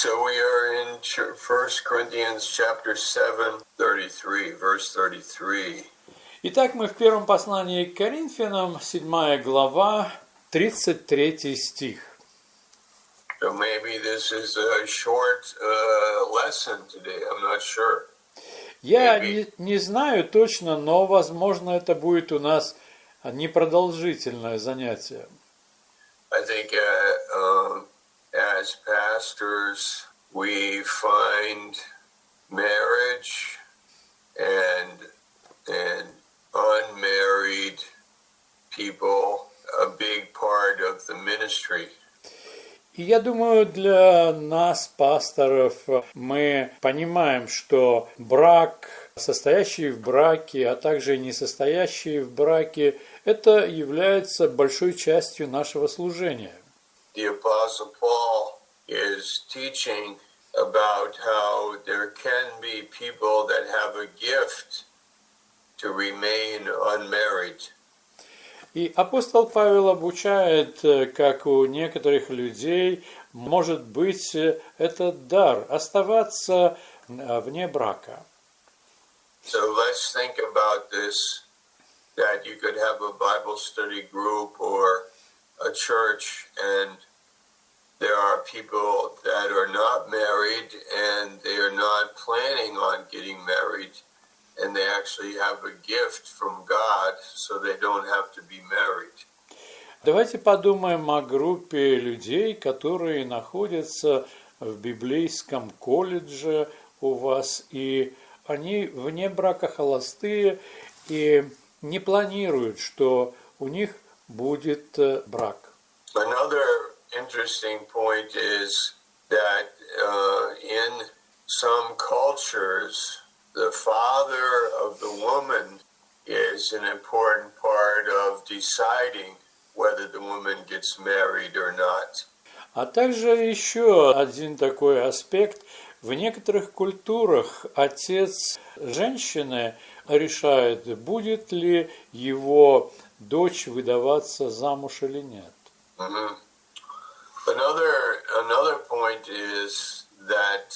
So we are in 1 Corinthians chapter 7, 33, verse 33. Итак, мы в первом послании к Коринфянам, 7 глава, 33 стих. So maybe this is a short lesson today. I'm not sure. Я не знаю точно, но, возможно, это будет у нас непродолжительное занятие. I think as pastors, we find marriage and unmarried people a big part of the ministry. И я думаю, для нас, пасторов, мы понимаем, что брак, состоящий в браке, а также не состоящий в браке, это является большой частью нашего служения. The Apostle Paul is teaching about how there can be people that have a gift to remain unmarried. И апостол Павел обучает, как у некоторых людей может быть этот дар оставаться вне брака. So let's think about this, that you could have a Bible study group or a church and there are people that are not married and they are not planning on getting married. And they actually have a gift from God, so they don't have to be married. Давайте подумаем о группе людей, которые находятся в библейском колледже у вас, и они вне брака холостые и не планируют, что у них будет брак. Another interesting point is that in some cultures, the father of the woman is an important part of deciding whether the woman gets married or not. А также еще один такой аспект. В некоторых культурах отец женщины решает, будет ли его дочь выдаваться замуж или нет. Mm-hmm. Another point is that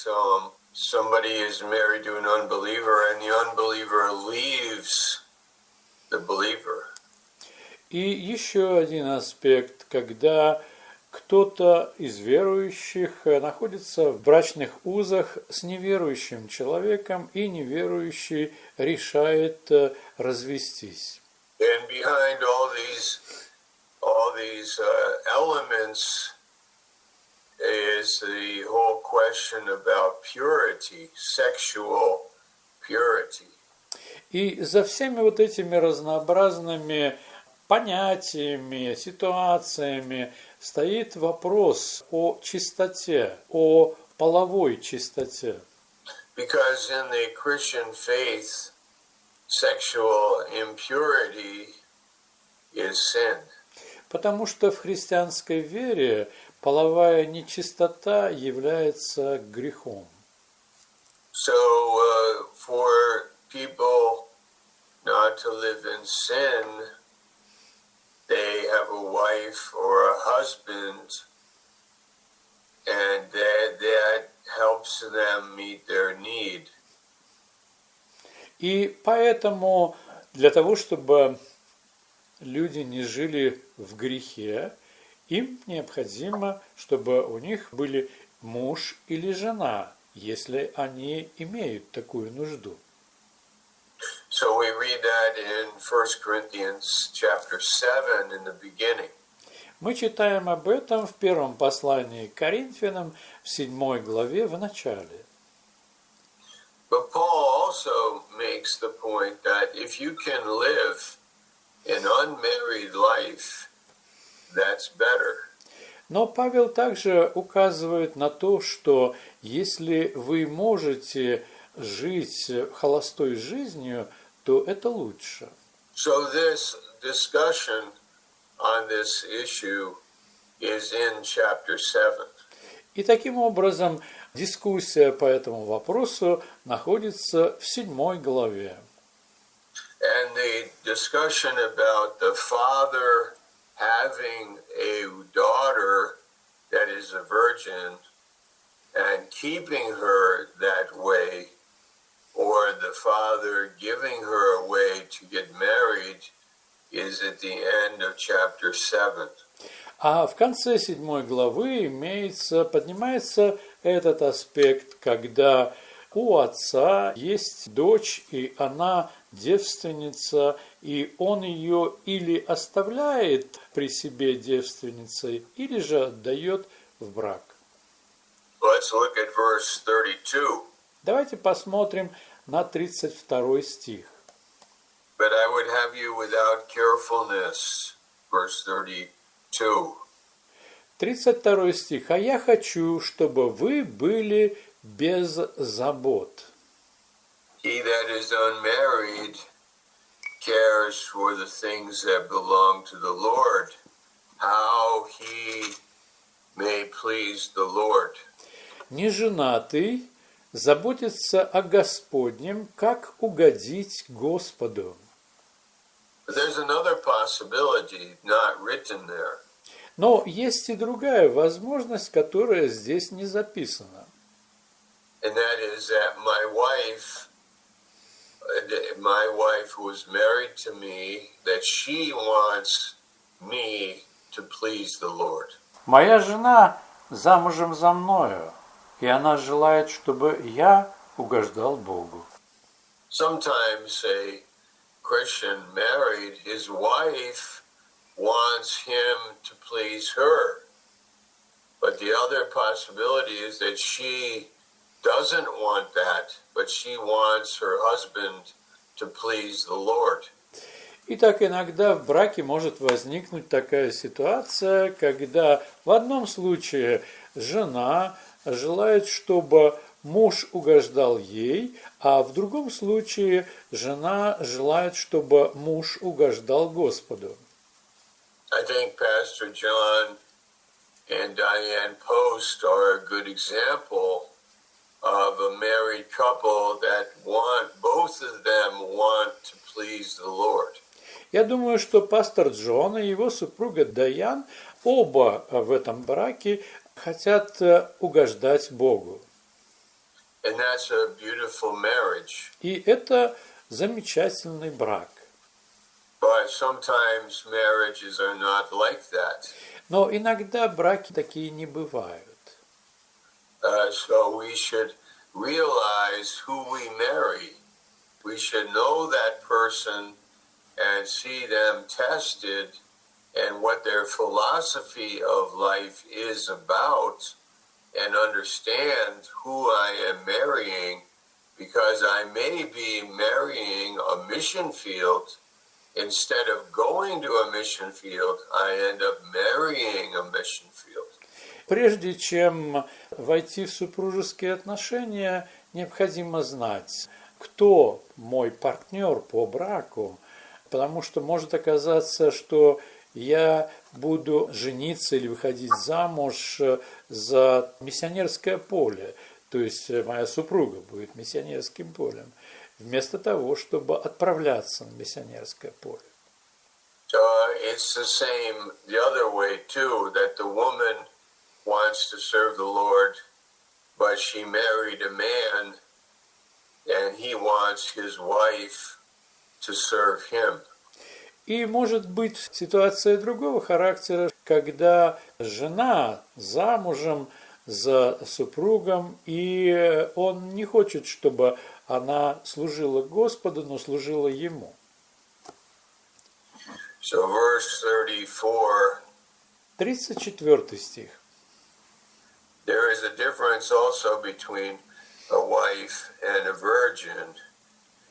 somebody is married to an unbeliever and the unbeliever leaves the believer. И еще один аспект, когда кто-то из верующих находится в брачных узах с неверующим человеком, и неверующий решает развестись. And behind all these elements is the whole question about purity, sexual purity. И за всеми вот этими разнообразными понятиями, ситуациями стоит вопрос о чистоте, о половой чистоте. Because in the Christian faith, sexual impurity is sin. Потому что в христианской вере половая нечистота является грехом. So for people not to live in sin, they have a wife or a husband, and that helps them meet their need. И поэтому для того, чтобы люди не жили в грехе, им необходимо, чтобы у них были муж или жена, если они имеют такую нужду. So we read that in 1 Corinthians chapter 7 in the beginning. Мы читаем об этом в первом послании к Коринфянам в 7 главе в начале. But Paul also makes the point that if you can live an unmarried life, that's better. Но Павел также указывает на то, что если вы можете жить холостой жизнью, то это лучше. So this discussion on this issue is in chapter 7. И таким образом дискуссия по этому вопросу находится в 7 главе. And the discussion about the father having a daughter that is a virgin and keeping her that way, or the father giving her away to get married, is at the end of chapter 7. А в конце 7 главы поднимается этот аспект, когда у отца есть дочь, и она девственница, и он ее или оставляет при себе девственницей, или же отдает в брак. Let's look at verse 32. Давайте посмотрим на 32 стих. But I would have you without carefulness, verse 32. 32 стих. «А я хочу, чтобы вы были без забот». He that is unmarried cares for the things that belong to the Lord, how he may please the Lord. Неженатый заботится о Господнем, как угодить Господу. But there's another possibility not written there. Но есть и другая возможность, которая здесь не записана. And that is that my wife who is married to me, that she wants me to please the Lord. Моя жена замужем за мною, и она желает, чтобы я угождал Богу. Sometimes a Christian married, his wife wants him to please her. But the other possibility is that she doesn't want that, but she wants her husband to please the Lord. Итак, иногда в браке может возникнуть такая ситуация, когда в одном случае жена желает, чтобы муж угождал ей, а в другом случае жена желает, чтобы муж угождал Господу. I think Pastor John and Diane Post are a good example of a married couple that both of them want to please the Lord. Я думаю, что пастор Джон и его супруга Дайан оба в этом браке хотят угождать Богу. And that's a beautiful marriage. И это замечательный брак. But sometimes marriages are not like that. Но иногда браки такие не бывают. So we should realize who we marry. We should know that person and see them tested and what their philosophy of life is about, and understand who I am marrying, because I may be marrying a mission field. Instead of going to a mission field, I end up marrying a mission field. Прежде чем войти в супружеские отношения, необходимо знать, кто мой партнер по браку, потому что может оказаться, что я буду жениться или выходить замуж за миссионерское поле, то есть моя супруга будет миссионерским полем, вместо того, чтобы отправляться на миссионерское поле. So it's the same the other way too, that the woman wants to serve the Lord, but she married a man and he wants his wife to serve him. И может быть ситуация другого характера, когда жена замужем за супругом, и он не хочет, чтобы она служила Господу, но служила ему. So verse 34. 34 стих. There is a difference also between a wife and a virgin.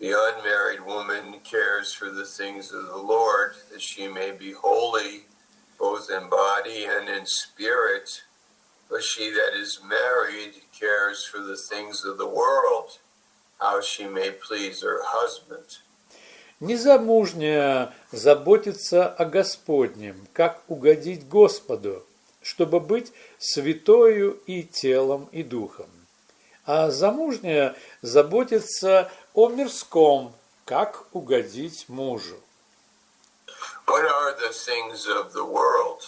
The unmarried woman cares for the things of the Lord, that she may be holy, both in body and in spirit. But she that is married cares for the things of the world, how she may please her husband. Незамужняя заботится о Господнем, как угодить Господу, чтобы быть святою и телом, и духом. А замужняя заботится о мирском, как угодить мужу. What are the things of the world?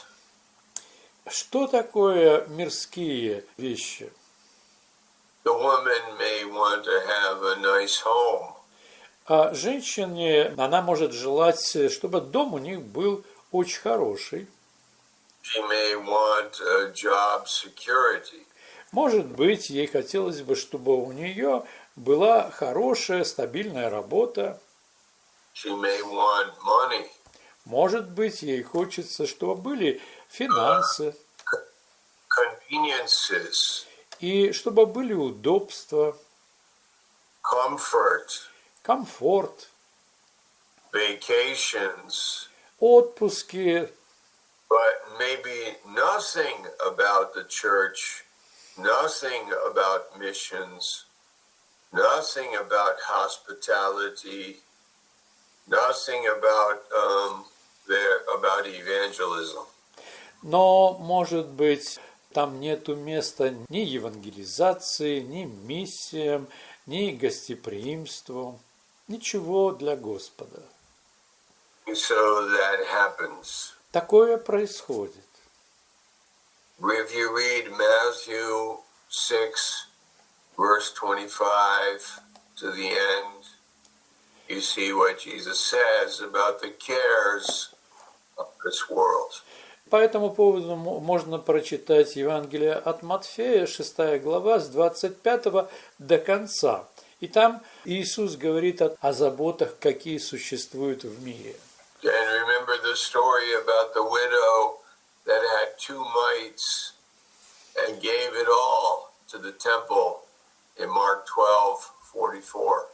Что такое мирские вещи? the woman may want to have a nice home. А женщине, она может желать, чтобы дом у них был очень хороший. She may want job security. Может быть, ей хотелось бы, чтобы у нее была хорошая, стабильная работа. She may want money. Может быть, ей хочется, чтобы были финансы, Conveniences, и чтобы были удобства, comfort, комфорт, vacations, отпуски. but maybe nothing about the church, nothing about missions, nothing about hospitality, nothing about about evangelism. Но, может быть, там нету места ни евангелизации, ни миссиям, ни гостеприимству, ничего для Господа. So that happens. Такое происходит. If you read Matthew 6, verse 25 to the end, you see what Jesus says about the cares of this world. По этому поводу можно прочитать Евангелие от Матфея, 6 глава, с 25 до конца. И там Иисус говорит о заботах, какие существуют в мире. And remember the story about the widow that had 2 mites and gave it all to the temple in Mark 12:44.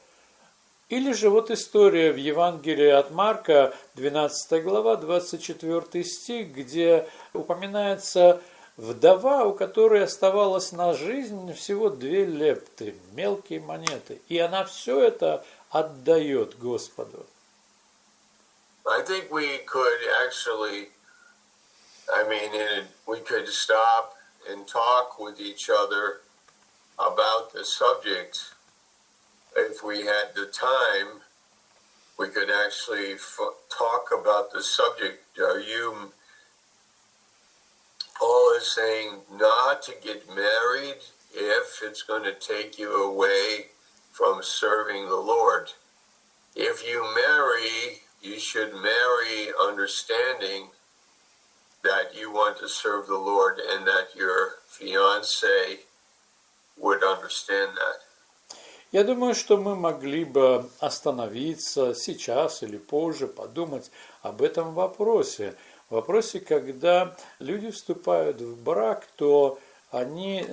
Или же вот история в Евангелии от Марка, 12 глава, 24 стих, где упоминается вдова, у которой оставалось на жизнь всего 2 лепты, мелкие монеты. И она все это отдает Господу. I think we could actually, we could stop and talk with each other about the subject. If we had the time, we could actually talk about the subject. Paul is saying not to get married if it's going to take you away from serving the Lord. If you marry, you should marry understanding that you want to serve the Lord and that your fiancé would understand that. Я думаю, что мы могли бы остановиться сейчас или позже, подумать об этом вопросе. В вопросе, когда люди вступают в брак, то они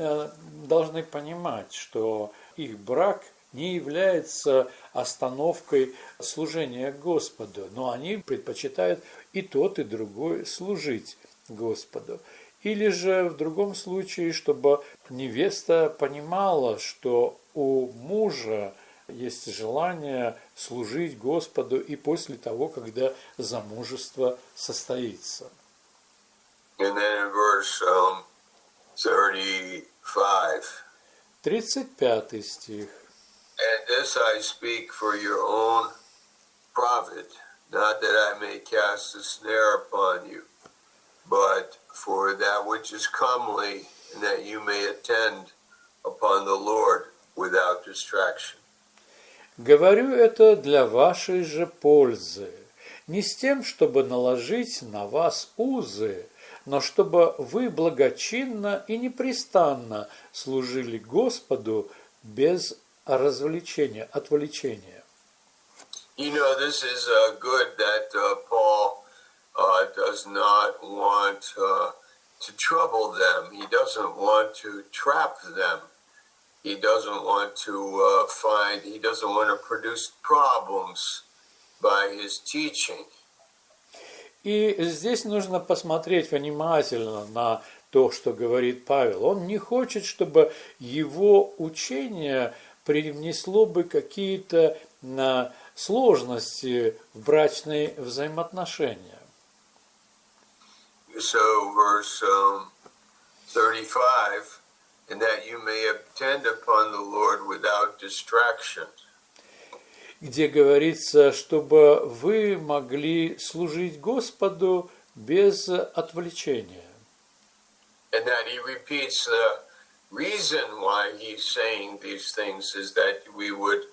должны понимать, что их брак не является остановкой служения Господу, но они предпочитают и тот, и другой служить Господу. Или же в другом случае, чтобы невеста понимала, что у мужа есть желание служить Господу и после того, когда замужество состоится. And then in verse 35 стих. And this I speak for your own profit, not that I may cast a snare upon you, but for that which is comely, and that you may attend upon the Lord without distraction. Говорю это для вашей же пользы, не с тем, чтобы наложить на вас узы, но чтобы вы благочинно и непрестанно служили Господу без развлечения, отвлечения. You know, this is good that Paul does not want to trouble them. He doesn't want to trap them. He doesn't want to he doesn't want to produce problems by his teaching. И здесь нужно посмотреть внимательно на то, что говорит Павел. Он не хочет, чтобы его учение привнесло бы какие-то сложности в брачные взаимоотношения. So verse 35, and that you may attend upon the Lord without distraction. Где говорится, чтобы вы могли служить Господу без отвлечения. And that he repeats reason why he's saying these things is that we would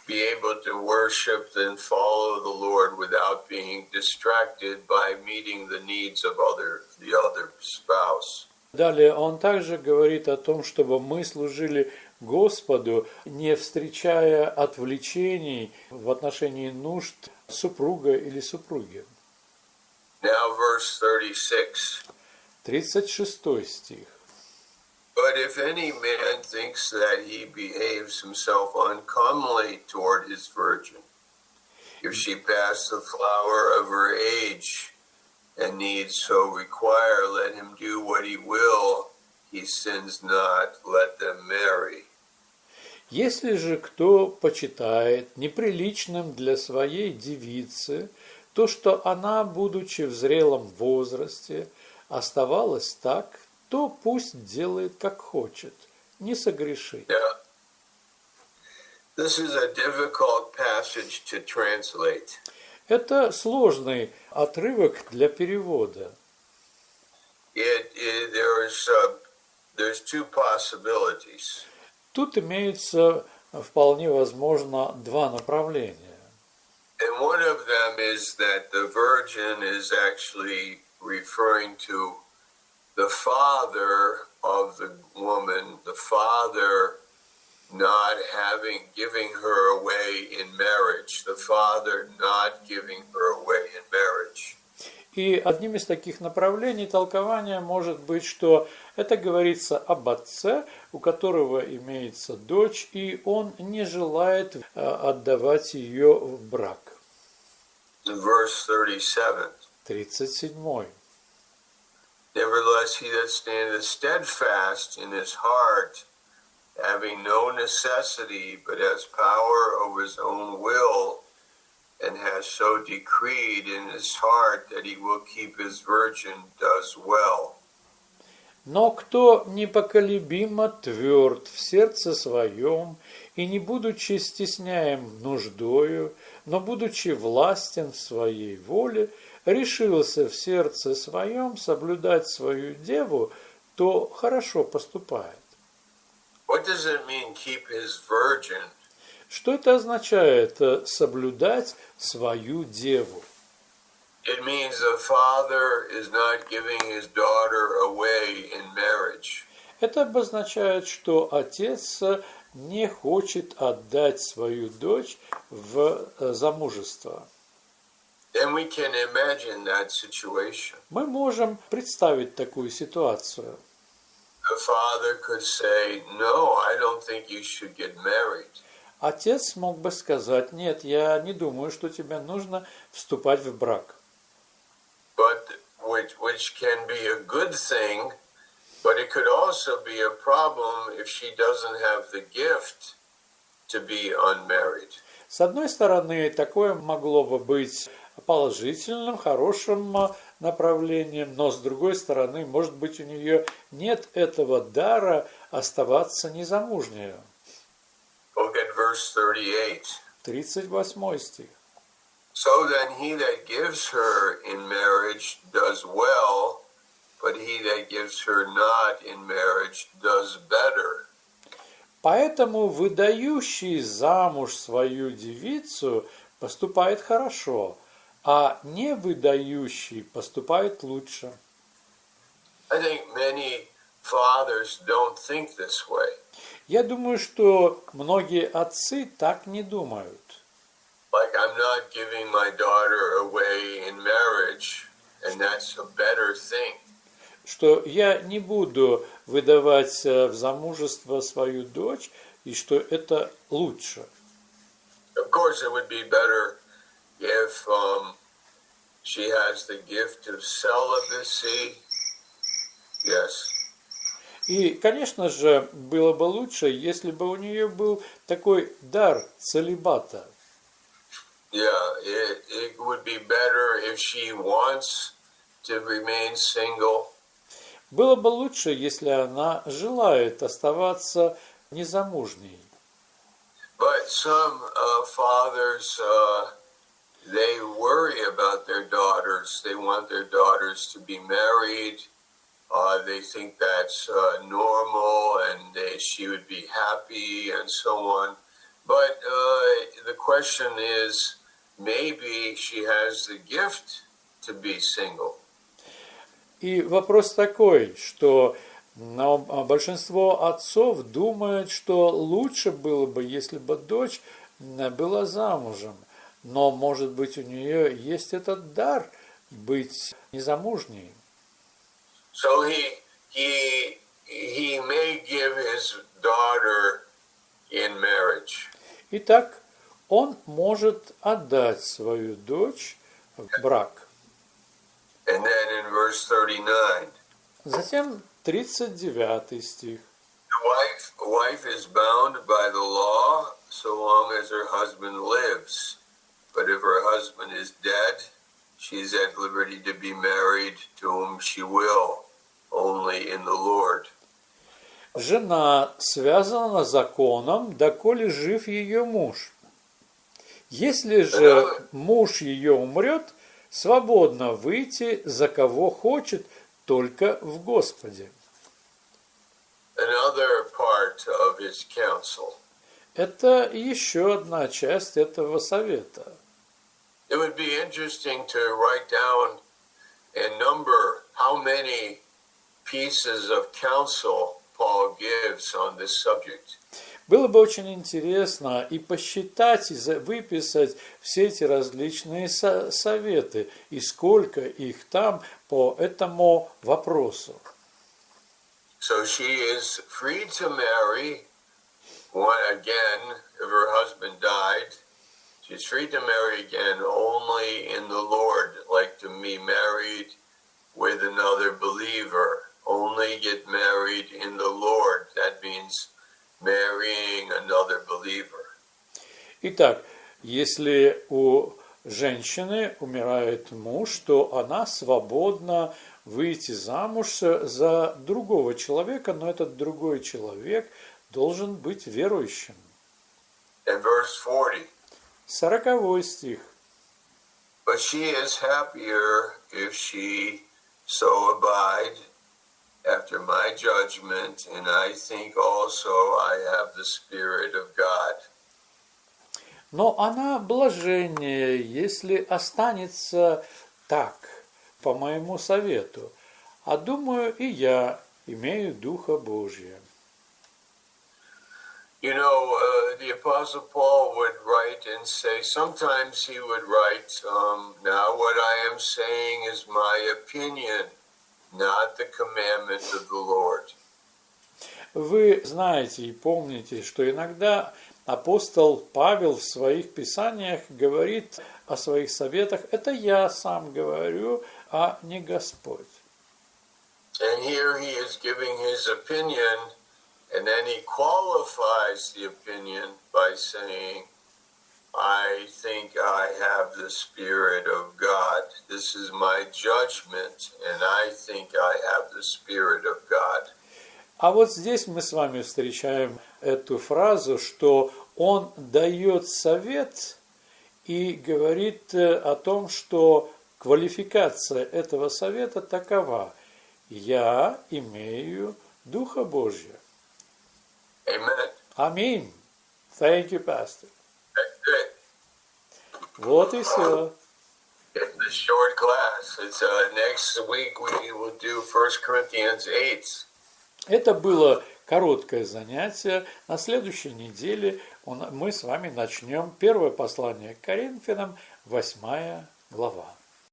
be able to worship and follow the Lord without being distracted by meeting the needs of the other spouse. Далее он также говорит о том, чтобы мы служили Господу, не встречая отвлечений в отношении нужд супруга или супруги. Now verse 36. 36 стих. But if any man thinks that he behaves himself uncomely toward his virgin, if she pass the flower of her age and needs so require, let him do what he will, he sins not, let them marry. Если же кто почитает неприличным для своей девицы то, что она, будучи в зрелом возрасте, оставалась так, то пусть делает, как хочет, не согрешит. Yeah. This is a difficult passage to translate. Это сложный отрывок для перевода. There's two possibilities. Тут имеется вполне возможно два направления. And one of them is that the virgin is actually referring to the father of the woman, the father not giving her away in marriage, the father not giving her away in marriage. И одним из таких направлений толкования может быть, что это говорится об отце, у которого имеется дочь, и он не желает отдавать ее в брак. Verse 37. 37. Nevertheless, he that standeth steadfast in his heart, having no necessity, but has power over his own will, and has so decreed in his heart that he will keep his virgin, does well. Но кто непоколебимо тверд в сердце своем, и не будучи стесняем нуждою, но будучи властен в своей воле, решился в сердце своем соблюдать свою деву, то хорошо поступает. What does it mean, keep his virgin? Что это означает соблюдать свою деву? It means the father is not giving his daughter away in marriage. Это обозначает, что отец не хочет отдать свою дочь в замужество. And we can imagine that situation. Мы можем представить такую ситуацию. The father could say, "No, I don't think you should get married." Отец мог бы сказать: нет, я не думаю, что тебе нужно вступать в брак. But which can be a good thing, but it could also be a problem if she doesn't have the gift to be unmarried. С одной стороны, такое могло бы быть положительным, хорошим направлением, но с другой стороны, может быть, у нее нет этого дара оставаться незамужней. Look at verse 38. 38 стих. So then he that gives her in marriage does well, but he that gives her not in marriage does better. Поэтому выдающий замуж свою девицу поступает хорошо, а не выдающий поступает лучше. I think many fathers don't think this way. Я думаю, что многие отцы так не думают. Like, I'm not giving my daughter away in marriage, and that's a better thing. Что я не буду выдавать в замужество свою дочь, и что это лучше. Of course, it would be better if she has the gift of celibacy. Yes. И, конечно же, было бы лучше, если бы у нее был такой дар целибата. Yeah, it would be better if she wants to remain single. Было бы лучше, если она желает оставаться незамужней. But some fathers, they worry about their daughters. They want their daughters to be married. They think that's normal, and she would be happy, and so on. But the question is, maybe she has the gift to be single. И вопрос такой, что большинство отцов думают, что лучше было бы, если бы дочь была замужем. Но, может быть, у нее есть этот дар быть незамужней. So he may give his daughter in marriage. Итак, он может отдать свою дочь в брак. And then in verse 39, Затем 39 стих. the wife is bound by the law so long as her husband lives. But if her husband is dead, she is at liberty to be married to whom she will, only in the Lord. Жена связана законом, доколе жив ее муж. Если же муж ее умрет, свободно выйти за кого хочет, только в Господе. Another part of his counsel. Это еще одна часть этого совета. It would be interesting to write down and number how many pieces of counsel Paul gives on this subject. Было бы очень интересно и посчитать, и выписать все эти различные советы, и сколько их там по этому вопросу. So she is free to marry again if her husband died. She's free to marry again only in the Lord, like to be married with another believer. Only get married in the Lord. That means marrying another believer. Итак, если у женщины умирает муж, то она свободна выйти замуж за другого человека, но этот другой человек должен быть верующим. In verse 40. 40 стих. But she is happier if she so abide after my judgment, and I think also I have the Spirit of God. Но она блаженнее, если останется так, по моему совету. А думаю, и я имею Духа Божия. You know, the Apostle Paul would write and say, sometimes he would write, now what I am saying is my opinion, not the commandment of the Lord. Вы знаете и помните, что иногда апостол Павел в своих писаниях говорит о своих советах, это я сам говорю, а не Господь. And here he is giving his opinion, and then he qualifies the opinion by saying, I think I have the Spirit of God. This is my judgment, and I think I have the Spirit of God. А вот здесь мы с вами встречаем эту фразу, что он дает совет и говорит о том, что квалификация этого совета такова. Я имею Духа Божия. Amen. Аминь. Thank you, Pastor. That's it. Вот и все. It's a short class. It's next week we will do 1 Corinthians 8. Это было короткое занятие. На следующей неделе мы с вами начнем первое послание к Коринфянам, 8 глава.